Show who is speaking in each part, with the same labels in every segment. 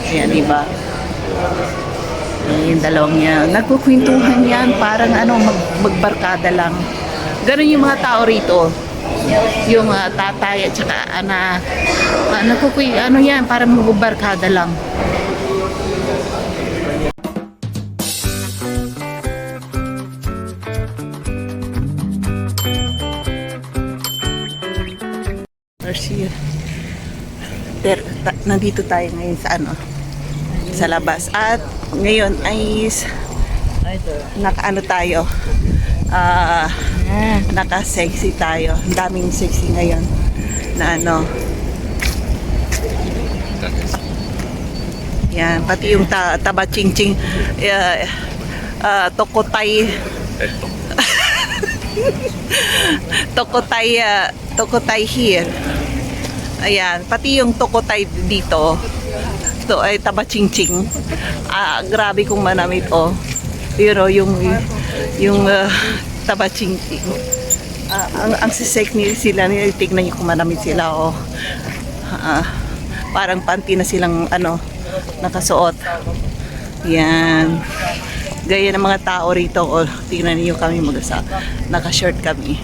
Speaker 1: Ayan, diba? Yung dalawang yan. Nagkukwentuhan yan. Parang magbarkada lang. Ganun yung mga tao rito. Yung tatay at saka yan, parang magbarkada lang. Garcia. Nandito tayo ngayon sa labas. At ngayon ay nakaano tayo. Naka-sexy tayo. Ang daming sexy ngayon na yan, pati yung taba ching-ching tokotay tokotay here. Ayan, pati yung tokotay dito. Ito ay taba ching-ching. Grabe kong manamit yung taba ching-ching. Ang sisek sila, tignan niyo kung manamit sila parang panty na silang nakasuot. Yan. Gaya ng mga tao rito, tignan niyo kami naka-short kami.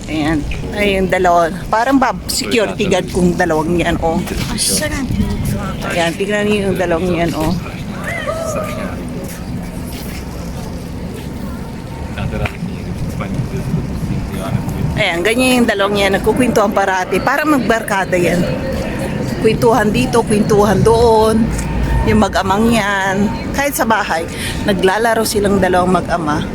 Speaker 1: Ayan. Ayun, dalawa. Parang security guard kung dalawang yan, Ayan, tignan niyo yung dalawang yan, Ayan, ganyan yung dalawang yan. Nagkukwentuhan parati. Parang magbarkada yan. Kwentuhan dito, kwentuhan doon. Yung mag-amang yan. Kahit sa bahay, naglalaro silang dalawang mag-ama.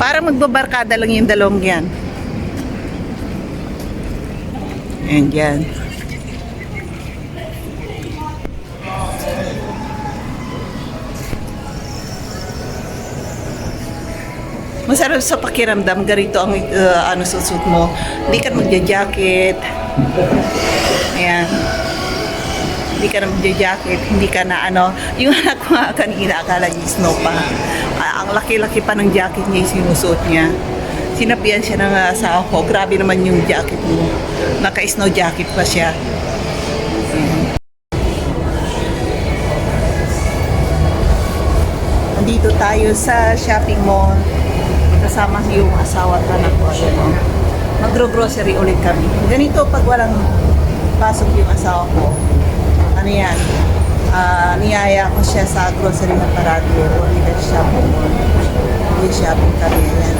Speaker 1: Parang magbabarkada lang yung dalawang yan. And yan. Masarap sa pakiramdam, ganito ang susut mo. Hindi ka magja-jacket. Ayan. Hindi ka na magja-jacket, hindi ka na yung anak ko nga kanina, akala niya snow pa. Ang laki-laki pa ng jacket niya yung sinusuot niya. Sinabihan siya ng asawa ko, grabe naman yung jacket mo. Naka-snow jacket pa siya. Nandito tayo sa shopping mall. Kasama yung asawa at anak ko. Magro-grocery ulit kami. Ganito pag walang pasok yung asawa ko. Yan? Niyaya ko siya sa grocery na parado. Ulit shopping mall. Ulit shopping kami. Yan.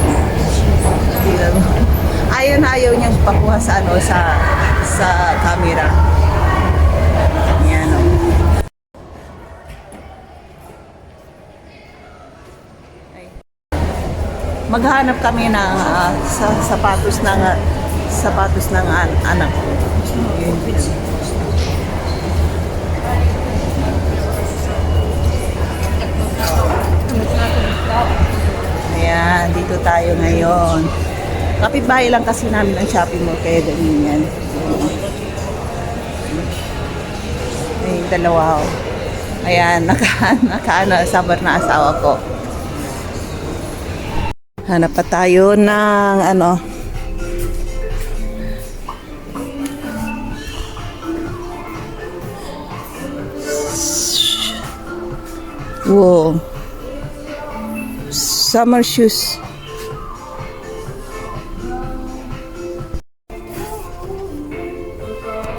Speaker 1: Ayaw niyang pakuha sa camera. Yan. Maghanap kami ng sapatos ng anak ko. Ayan, dito tayo ngayon. Kapitbahay lang kasi namin ang shopping mall, kaya ganyan yan. Ay, dalawa. Ayan, sabar na asawa ko. Hanap pa tayo ng wow. Summer shoes.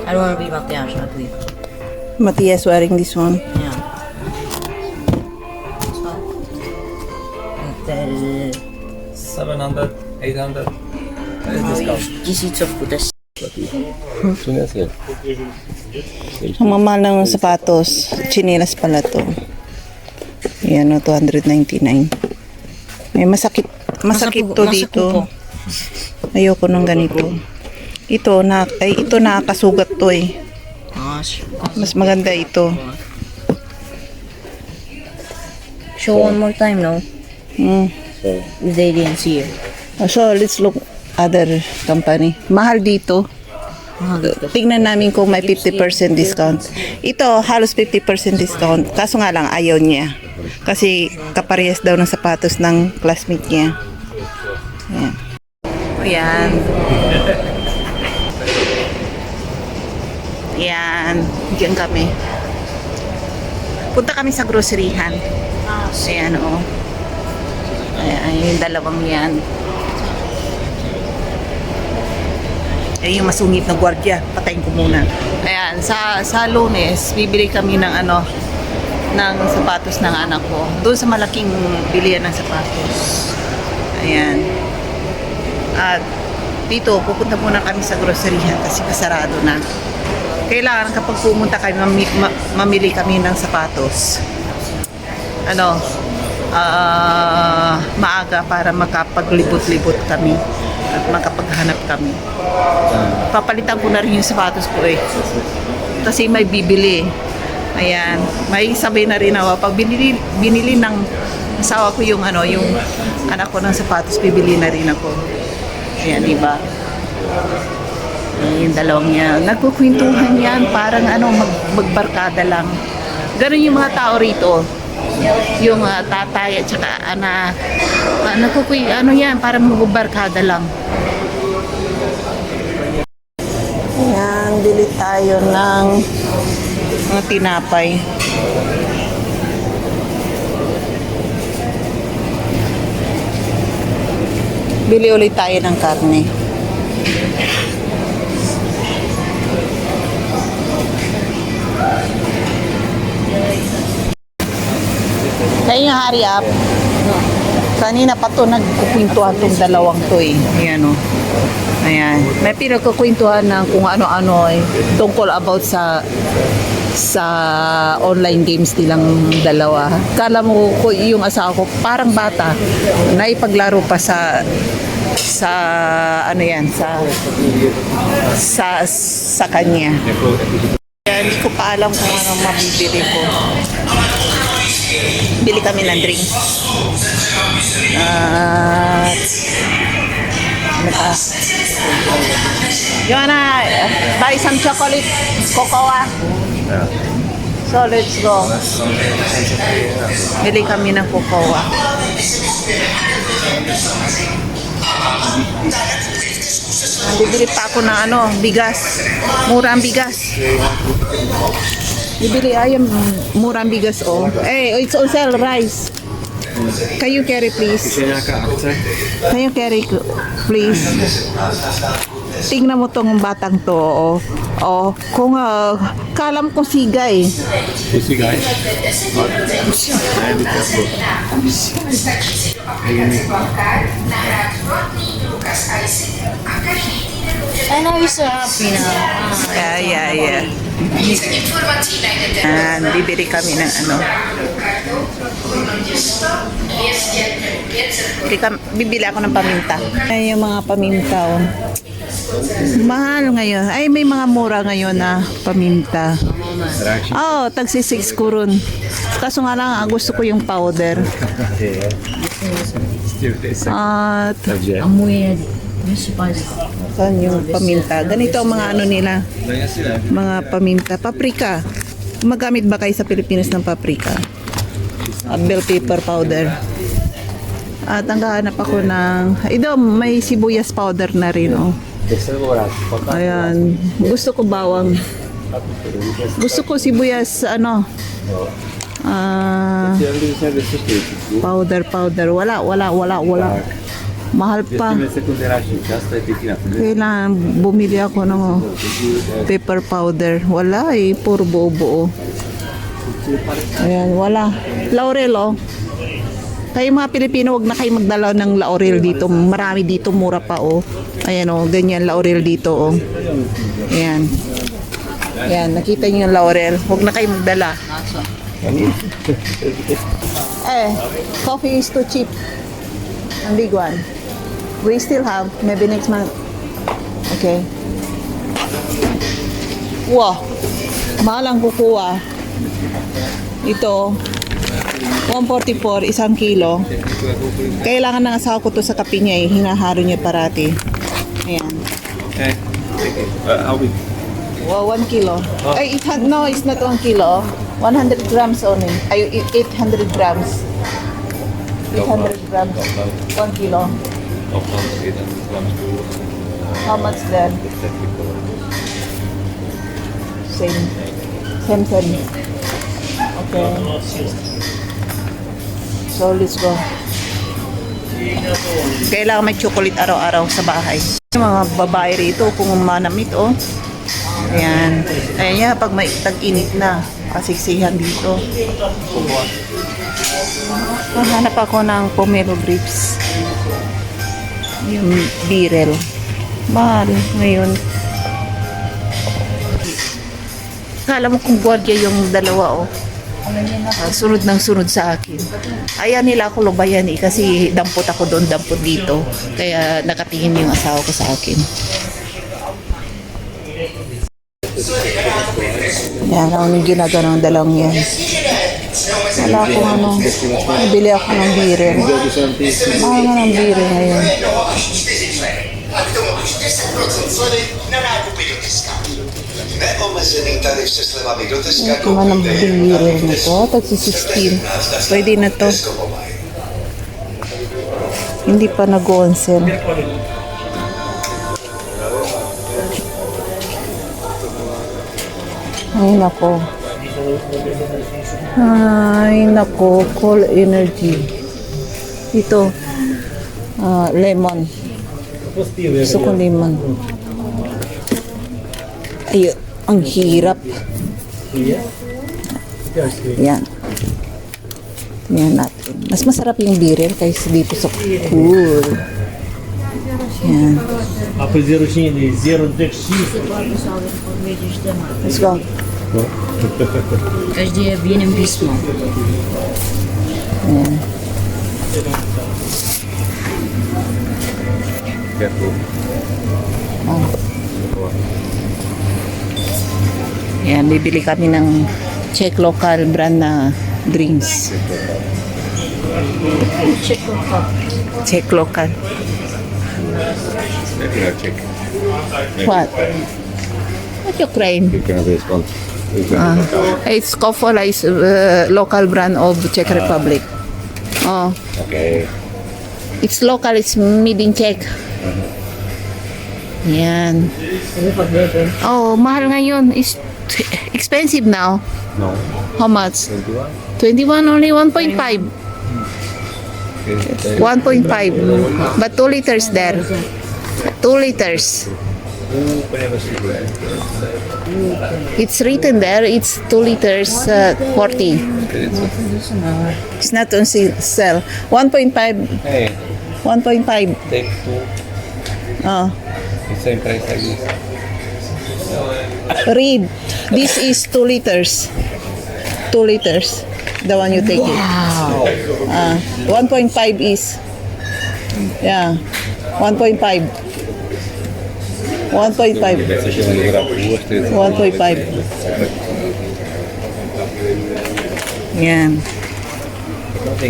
Speaker 2: I don't want to be Matthias, I believe.
Speaker 1: Matthias wearing this one.
Speaker 2: Yeah. This
Speaker 3: 700, 800. Discount.
Speaker 2: is of Buddhist.
Speaker 1: Ang mamahal ng sapatos, chinelas pala to. Yan 299. May masakit to dito. Ayoko ng ganito. Ito nakakasugat to eh. Mas maganda ito.
Speaker 2: Show one more time, no? If they didn't see it.
Speaker 1: So let's look other company. Mahal dito. Tingnan namin kung may 50% discount. Ito halos 50% discount. Kaso nga lang ayaw niya. Kasi kaparehas daw ng sapatos ng classmate niya. Ayan. Ayan. Ayan, diyan kami. Punta kami sa groceryhan. Ayan, oh. Ayan, yung dalawang yan. Ayan yung masungit na gwardiya. Patayin ko muna. Ayan, sa Lunes, bibili kami ng ng sapatos ng anak ko. Doon sa malaking bilihan ng sapatos. Ayan. At dito, pupunta muna kami sa groceryhan kasi kasarado na. Kailangan kapag pumunta kami, mamili kami ng sapatos. Maaga para makapaglibot-libot kami at makapaghanap kami. Papalitan ko na rin yung sapatos ko eh. Kasi may bibili. Ayan, may sabay na rin ako. Pag binili ng asawa ko yung yung anak ko ng sapatos, bibili na rin ako. Ayan, di ba? Yung dalawang yan. Nagkukwentuhan yan, parang magbarkada lang. Ganun yung mga tao rito. Yung tatay at saka anak. Yan, parang magbarkada lang. Ayan, bili tayo ng mga tinapay. Bili ulit tayo ng karne. Kaya yung hurry up. Kanina pa to nagkukwentuhan tong dalawang to eh. Ayan o. Ayan. May pinagkukwentuhan ng kung ano-ano eh. Tungkol about sa online games nilang dalawa. Kala mo ko yung asawa ko parang bata na ipaglaro pa sa kanya. Kaya hindi ko pa alam kung ano mabibili ko. Bili kami ng drinks. You wanna buy some chocolate cocoa?
Speaker 3: Yeah.
Speaker 1: So let's go. Bili kami ng cocoa. Bibili pa ako ng bigas. Mura ang bigas. Bibili ayam mura ang bigas oh. Hey, it's on sale rice. Can you carry please? Can you carry please? Tingnan mo tong batang to oh. Oh, kung kalam ko siga eh.
Speaker 3: Siga eh?
Speaker 2: I know you're so happy now.
Speaker 1: Yeah. Bibili kami ng bibili ako ng paminta. Ay, yung mga paminta oh. Mahal ngayon. Ay, may mga mura ngayon na paminta. Oh, tagsi 6 kurun. Kaso nga lang, gusto ko yung powder. At
Speaker 2: Amoy municipal.
Speaker 1: saan yung paminta? Ganito ang mga nila. Mga paminta. Paprika. Magamit ba kayo sa Pilipinas ng paprika? Bell pepper powder. At ang gahanap ako ng... Ito, may sibuyas powder na rin, oh. Ayan. Gusto ko bawang. Gusto ko sibuyas, powder. Wala. Mahal pa. Kailangan bumili ako ng pepper powder. Wala eh, puro buo-buo. Ayan, wala. Laurel, oh. Kayo mga Pilipino, wag na kayo magdala ng laurel dito. Marami dito, mura pa, oh. Ayan, oh, ganyan, laurel dito, oh. Ayan. Ayan, nakita niyo yung laurel. Wag na kayo magdala. Coffee is too cheap. Ang big one. We still have, maybe next month. Okay. Wow. Mahal ang kukuha. Ito, 144, 1 kilo. Kailangan ng asawa ko to sa kape niya eh. Hinaharo niya parati. Ayan.
Speaker 3: Okay. How big?
Speaker 1: Wow, 1 kilo. Ay, no, it's not 1 kilo. 100 grams only. Ay, 800 grams. 800 grams. 1 kilo. How much then? Same. Same. Okay. So, let's go. Kailangan may chocolate araw-araw sa bahay. Yung mga babae rito, kung manamit, oh. Ayan. Ayan, pag may tag-init na, kasiksihan dito. Hanap ako ng pomelo grapes. Yung birel. Mahal ngayon. Kala mo kung gwardiya yung dalawa, oh. Sunod ng sunod sa akin. Ayaw nila ako lubayan eh, kasi dampot ako doon, dampot dito. Kaya nakatingin yung asawa ko sa akin. Yan, ako yung ginagawa ng dalawang yan. Wala akong ano, nabili ako ng birel. Mahal nga ng birel ngayon. Ito man ang birel nito, tagsi 16. Pwede na to. Hindi pa nag-on-sell. Ay nako. Ay nako, Cool Energy. Ito, lemon. Gusto ko lemon. Ay, ang hirap. Yan. Yan natin. Mas masarap yung birel kaysa dito sa Cool. Yan. Let's go.
Speaker 2: Каждый объедем письмо.
Speaker 1: Ayan.
Speaker 3: Careful.
Speaker 1: Oh. Ayan, bibili kami ng Czech local brand na drinks. Czech local.
Speaker 3: Check.
Speaker 1: What? What you crying?
Speaker 3: You can have this one.
Speaker 1: It's Kofola is local brand of Czech Republic. Oh,
Speaker 3: Okay.
Speaker 1: it's local, it's made in Czech. Yan. Oh, mahal ngayon. It's expensive now.
Speaker 3: No.
Speaker 1: How much?
Speaker 3: 21.
Speaker 1: 21 only 1.5.
Speaker 3: Okay.
Speaker 1: 1.5. But 2 liters there. 2 liters. It's written there, it's 2 liters 40. It's not on sale. 1.5.
Speaker 3: Hey,
Speaker 1: 1.5.
Speaker 3: take two.
Speaker 1: Oh.
Speaker 3: The same price like this.
Speaker 1: Read. This is 2 liters. 2 liters. The one you take it. 1.5 is. Yeah. 1.5. 1.5. 1.5. Yan.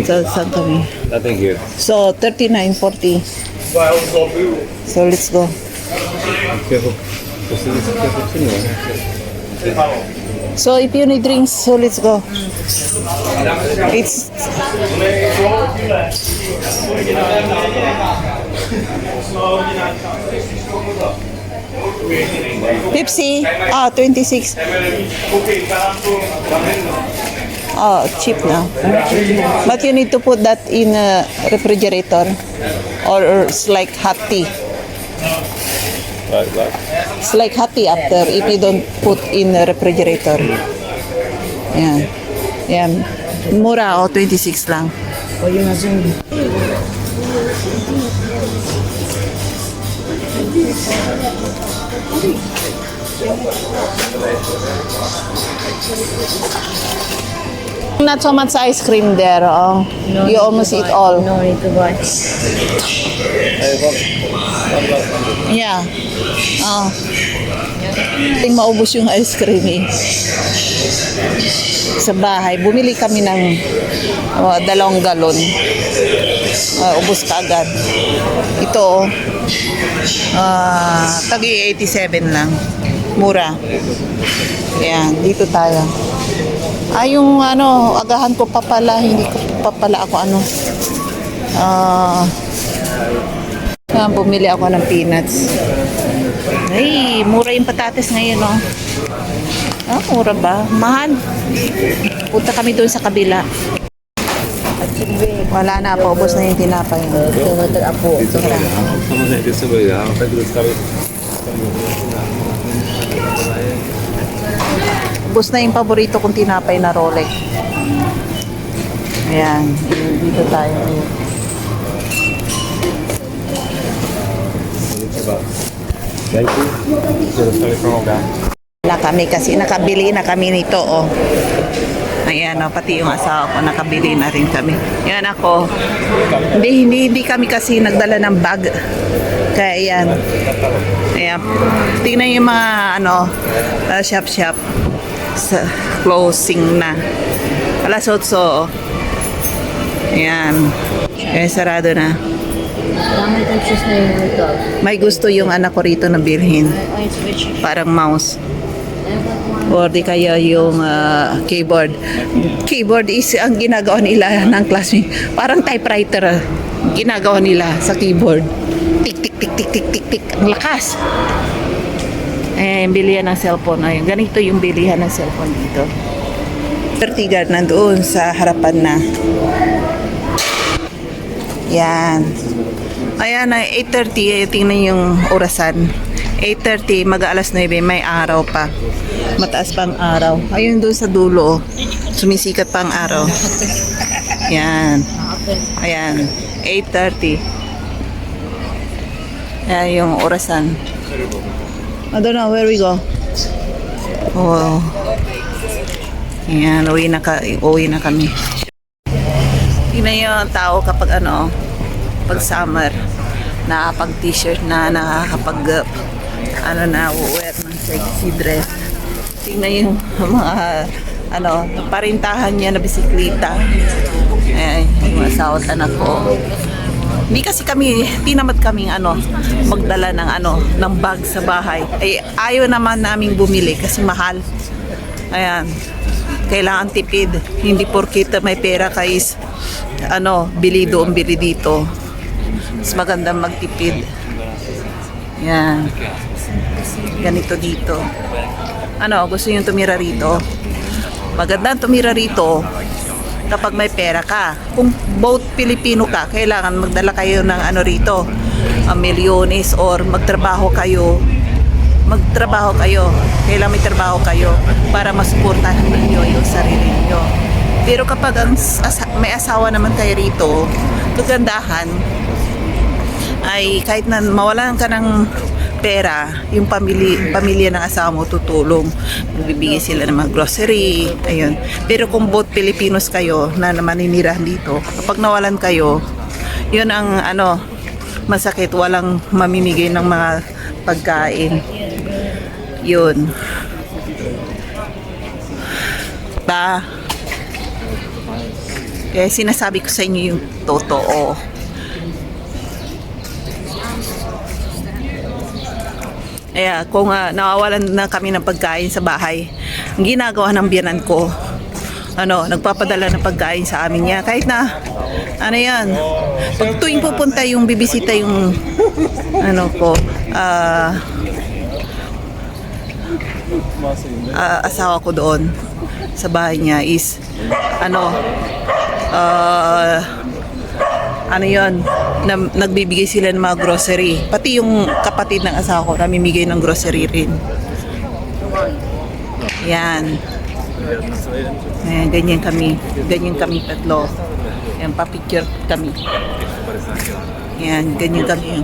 Speaker 1: So, saan kami?
Speaker 3: Nothing here.
Speaker 1: So, 39.40. So, let's go.
Speaker 3: Careful.
Speaker 1: So, if you need drinks, so let's go. It's... Pepsi, 26. Oh, cheap now. But you need to put that in a refrigerator or it's like hot tea.
Speaker 3: Right.
Speaker 1: It's like hot tea after if you don't put in a refrigerator. Yan. Yan. Mura, 26 lang.
Speaker 2: O yung nasa
Speaker 1: Not so much ice cream there. Oh. You almost eat all.
Speaker 2: No need to buy.
Speaker 1: Yeah. Oh. Ting maubos yung ice cream eh. Sa bahay, bumili kami ng 2 galon. Ubos ka agad. Ito, tagi 87 lang. Mura. Yan, dito tayo. Yung agahan ko pa pala, hindi ko pa pala ako bumili ako ng peanuts. Ay, mura yung patates ngayon, oh. Ah, mura ba? Mahal. Punta kami doon sa kabila. Wala na, paubos na yung tinapay.
Speaker 2: Apo.
Speaker 1: Ubos na yung paborito kong tinapay na Rolex. Ayan, dito tayo.
Speaker 3: Thank you. Sorry for all that.
Speaker 1: Na kami kasi nakabili na kami nito, oh. Ayan, oh, pati yung asawa ko nakabili na rin kami. Yan ako. Hindi kami kasi nagdala ng bag. Kaya yan. Ayan. Tingnan yung mga shop sa closing na. Alas 8. Oh. Ayan. Kaya sarado na.
Speaker 2: Dami itong cheese na yung ito.
Speaker 1: May gusto yung anak ko rito na bilhin.
Speaker 2: Ay, switch.
Speaker 1: Parang mouse. Or di kaya yung keyboard. Keyboard is ang ginagawa nila ng classmate. Parang typewriter ginagawa nila sa keyboard. Tik, tik, tik, tik, tik, tik, tik. Ang lakas. Eh, bilihan ng cellphone. Ayun, ganito yung bilihan ng cellphone dito. Vertigan nandoon sa harapan na. Yan. Ayan, 8:30. Tingnan yung orasan. 8:30, mag-aalas 9, may araw pa. Mataas pa ang araw. Ayun doon sa dulo, sumisikat pa ang araw. Yan. Ayan, 8:30. Ayan yung orasan. I don't know where we go. Oh. Ayan, uwi na kami. Tingnan yung tao kapag pag summer, nakapag t-shirt na, nakakapag wear ng sexy dress. Tingnan yung mga parintahan niya na bisikleta. Eh, yung asawa at anak ko. Hindi naman kaming magdala ng bag sa bahay. Ay, ayaw naman naming bumili kasi mahal. Ayan. Kailangan tipid. Hindi porkit may pera kais bili doon, bili dito. Mas magandang magtipid. Yan. Ganito dito. Gusto nyo tumira rito? Magandang tumira rito kapag may pera ka. Kung both Pilipino ka, kailangan magdala kayo ng rito, milyones, or magtrabaho kayo. Kailangan may trabaho kayo para masuportahan ninyo yung sarili niyo. Pero kapag may asawa naman kayo rito, kagandahan ay kahit na mawalan ka ng pera, yung pamilya ng asawa mo tutulong. Magbibigay sila ng mga grocery, ayun. Pero kung both Filipinos kayo na maninirahan dito, kapag nawalan kayo, yun ang masakit, walang mamimigay ng mga pagkain. Yun. Kaya sinasabi ko sa inyo yung totoo. Kung nawawalan na kami ng pagkain sa bahay, ang ginagawa ng biyanan ko, nagpapadala ng pagkain sa amin niya. Kahit na, yan, pag tuwing pupunta yung bibisita yung, asawa ko doon sa bahay niya is, nagbibigay sila ng mga grocery. Pati yung kapatid ng asawa ko, namimigay ng grocery rin. Yan. Ayan, ganyan kami tatlo. Ayan, papicture kami. Ayan, ganyan kami.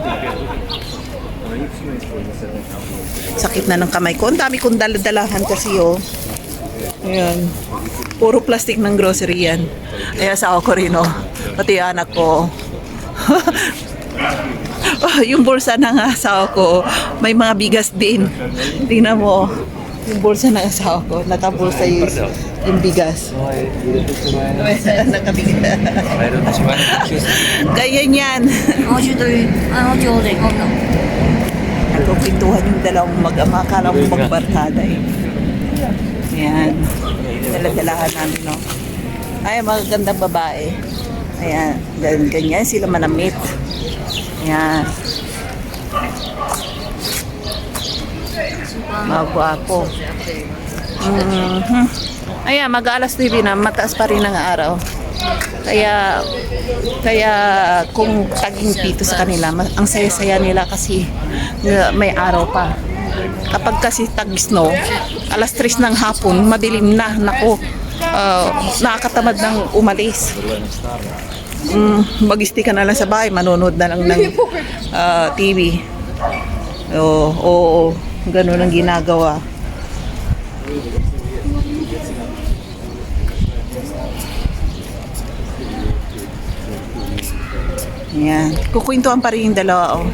Speaker 1: Sakit na ng kamay ko. Ang dami kong daladalahan kasi, oh. Ayan. Puro plastic ng grocery yan. Ay, asawa ko rin, oh. Pati anak ko. Yung bulsa ng asawa ko, may mga bigas din. Tingnan mo, yung bulsa ng asawa ko, nakabulsa yung bigas. Nakabigas. Ganyan yan. Nagpintuhan yung dalawang mag-ama, akala mo magbarkada eh. Ayan. Daladalahan namin, no? Ay, magandang babae. Ayan. Ganyan sila manamit. Ayan. Mga gwapo. Mhm. Ayan, mag-alas 9 na, mataas pa rin ang araw. Kaya kung taging dito sa kanila, ang saya-saya nila kasi may araw pa. Kapag kasi tag-snow, alas 3 ng hapon, madilim na, nako, nakakatamad ng umalis. Mag-stay ka na lang sa bahay, manonood na lang ng TV. Oo, ganun ang ginagawa. Yan. Kukwentuhan pa rin yung dalawa, oh.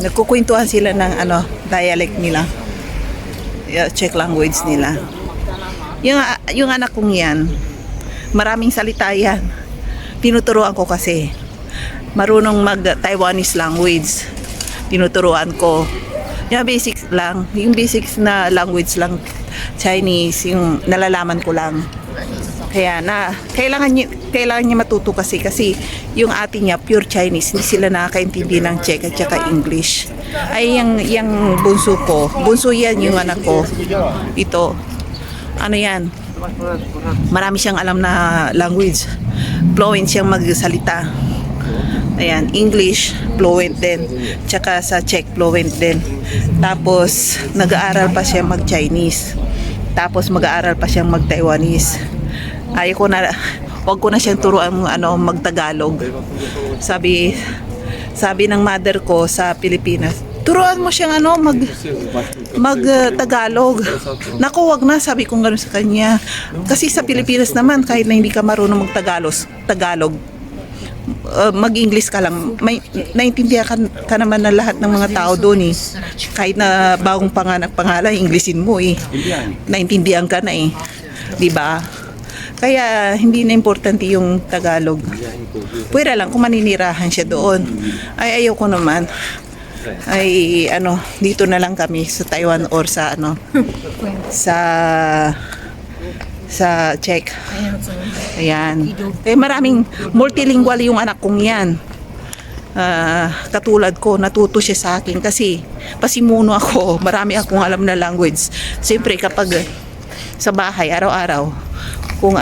Speaker 1: Nagkukwentuhan sila ng dialect nila. Czech language nila. Yung anak kong yan, maraming salita yan. Tinuturuan ko kasi. Marunong mag-Taiwanese language. Tinuturuan ko. Yung basics lang. Yung basics na language lang. Chinese, yung nalalaman ko lang. Kaya kailangan niya matuto kasi yung ate niya pure Chinese, hindi sila nakakaintindi ng Czech at saka English. Ay yung bunso ko, bunso yan yung anak ko. Ito, yan, marami siyang alam na language. Fluent siyang magsalita. Ayan, English, fluent din. Tsaka sa Czech, fluent din. Tapos, nag-aaral pa siya mag-Chinese. Tapos, mag-aaral pa siyang mag-Taiwanese. Wag ko na siyang turuan mag-Tagalog. Sabi ng mother ko sa Pilipinas, turuan mo siyang mag-Tagalog. Naku, wag na, sabi ko gano'n sa kanya. Kasi sa Pilipinas naman, kahit na hindi ka marunong mag-Tagalog, mag-English ka lang. Naintindihan ka naman ng lahat ng mga tao doon eh. Kahit na bagong pangalan, Englishin mo eh. Naintindihan ka na eh. 'Di ba? Kaya hindi na importante yung Tagalog. Pwera lang kung maninirahan siya doon. Ay ayoko naman. Ay dito na lang kami sa Taiwan or sa sa Czech. Ayan. Maraming multilingual yung anak kong yan. Katulad ko, natuto siya sa akin kasi pasimuno ako. Marami akong alam na language. Siyempre kapag sa bahay, araw-araw, kung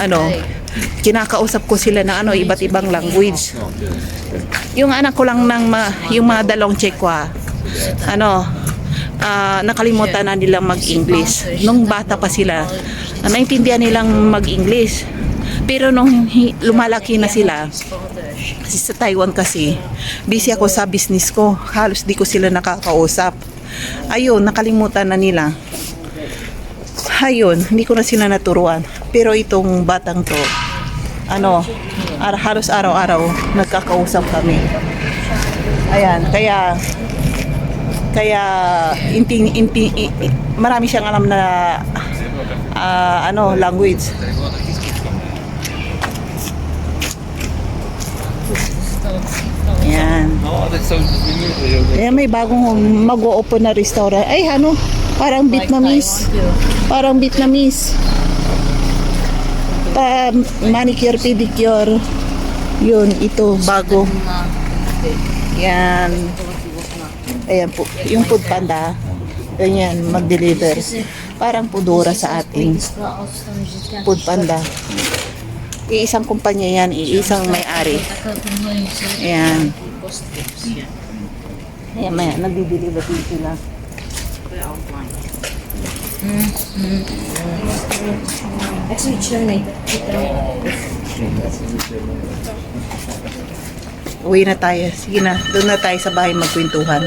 Speaker 1: kinakausap ko sila ng iba't ibang language. Yung anak ko lang yung mga dalawang Czechwa, nakalimutan na nilang mag-English. Nung bata pa sila, naintindihan nilang mag-English. Pero nung lumalaki na sila, kasi sa Taiwan kasi, busy ako sa business ko. Halos di ko sila nakakausap. Ayun, nakalimutan na nila. Ayun, hindi ko na sila naturuan. Pero itong batang to, halos araw-araw nagkakausap kami. Ayan, kaya marami siyang alam na language. Ayan. Ayan, may bagong mag-o-open na restaurant. Ay, parang Vietnamese. Parang Vietnamese. Manicure, pedicure. Yun, ito, bago. Yan. Ayan po, yung Food Panda. Ganyan, mag-deliver. Parang Foodora sa ating Food Panda. Iisang kumpanya yan, iisang may-ari. Ayan. Ayan, maya, nagdi-deliver din sila.
Speaker 2: Actually,
Speaker 1: Uwi na tayo. Sige na, doon na tayo sa bahay magkwentuhan.